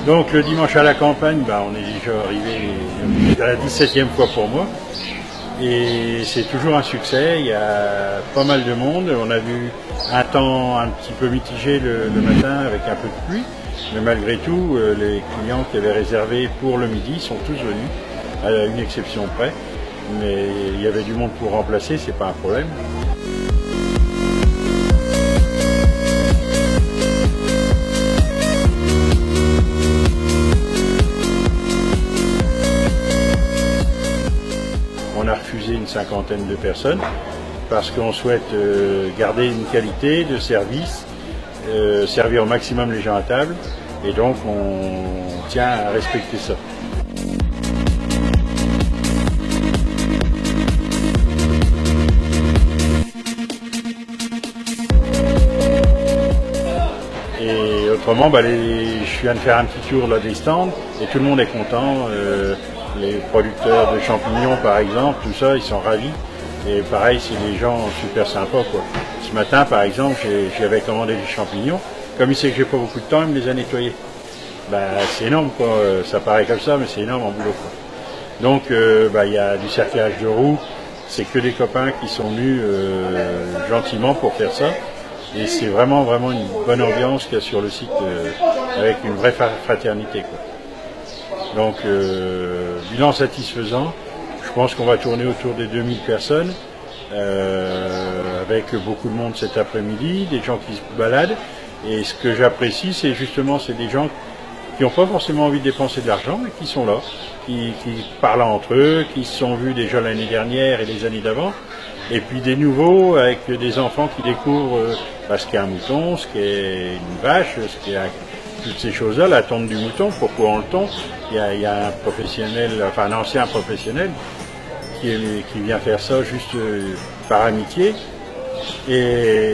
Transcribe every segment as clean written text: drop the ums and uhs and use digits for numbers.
Donc le dimanche à la campagne, on est déjà arrivé à la 17e fois pour moi. Et c'est toujours un succès, il y a pas mal de monde. On a vu un temps un petit peu mitigé le matin avec un peu de pluie. Mais malgré tout, les clients qui avaient réservé pour le midi sont tous venus, à une exception près. Mais il y avait du monde pour remplacer, c'est pas un problème. On a refusé une cinquantaine de personnes parce qu'on souhaite garder une qualité de service, servir au maximum les gens à table, et donc on tient à respecter ça. Et autrement, je viens de faire un petit tour là des stands et tout le monde est content. Les producteurs de champignons par exemple, tout ça, ils sont ravis. Et pareil, c'est des gens super sympas, quoi. Ce matin par exemple, j'avais commandé des champignons. Comme il sait que j'ai pas beaucoup de temps, il me les a nettoyés. C'est énorme, quoi. Ça paraît comme ça, mais c'est énorme en boulot, quoi. Donc il y a du cerclage de roues. C'est que des copains qui sont venus gentiment pour faire ça. Et c'est vraiment une bonne ambiance qu'il y a sur le site, avec une vraie fraternité, quoi. Donc, bilan satisfaisant. Je pense qu'on va tourner autour des 2000 personnes, avec beaucoup de monde cet après-midi, des gens qui se baladent. Et ce que j'apprécie, c'est des gens qui n'ont pas forcément envie de dépenser de l'argent, mais qui sont là, qui parlent entre eux, qui se sont vus déjà l'année dernière et les années d'avant. Et puis des nouveaux, avec des enfants qui découvrent ce qu'est un mouton, ce qu'est une vache, ce qu'est toutes ces choses-là, la tonte du mouton, pourquoi on le tond. Il y a un professionnel, un ancien professionnel qui vient faire ça juste par amitié. Et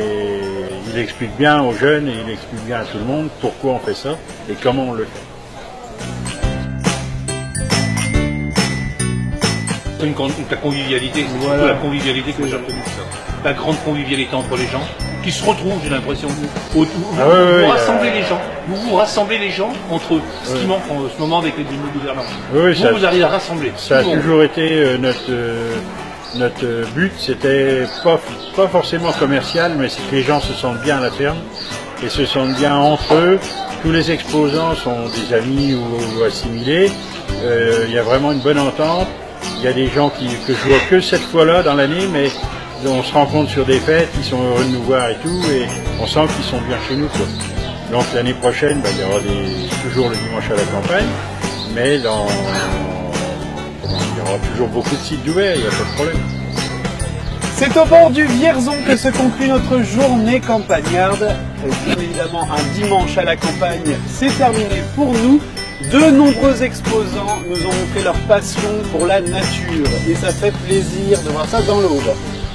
il explique bien aux jeunes et il explique bien à tout le monde pourquoi on fait ça et comment on le fait. La convivialité, c'est surtout la convivialité que j'ai retenue de ça. La grande convivialité entre les gens, qui se retrouvent, j'ai l'impression. Vous rassemblez les gens. Vous rassemblez les gens entre eux. Ce qui manque en ce moment avec les gouvernements. Vous arrivez à rassembler. Ça a toujours été notre but. C'était pas forcément commercial, mais c'est que les gens se sentent bien à la ferme et se sentent bien entre eux. Tous les exposants sont des amis ou assimilés. Il y a vraiment une bonne entente. Il y a des gens que je vois que cette fois-là dans l'année, mais on se rencontre sur des fêtes, ils sont heureux de nous voir et tout, et on sent qu'ils sont bien chez nous, quoi. Donc l'année prochaine, il y aura toujours le dimanche à la campagne, mais il y aura toujours beaucoup de sites ouverts, il n'y a pas de problème. C'est au bord du Vierzon que se conclut notre journée campagnarde. Bien évidemment, un dimanche à la campagne, c'est terminé pour nous. De nombreux exposants nous ont montré leur passion pour la nature et ça fait plaisir de voir ça dans l'Aube.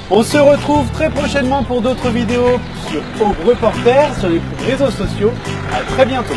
On se retrouve très prochainement pour d'autres vidéos sur Aube Reporter, sur les réseaux sociaux. À très bientôt.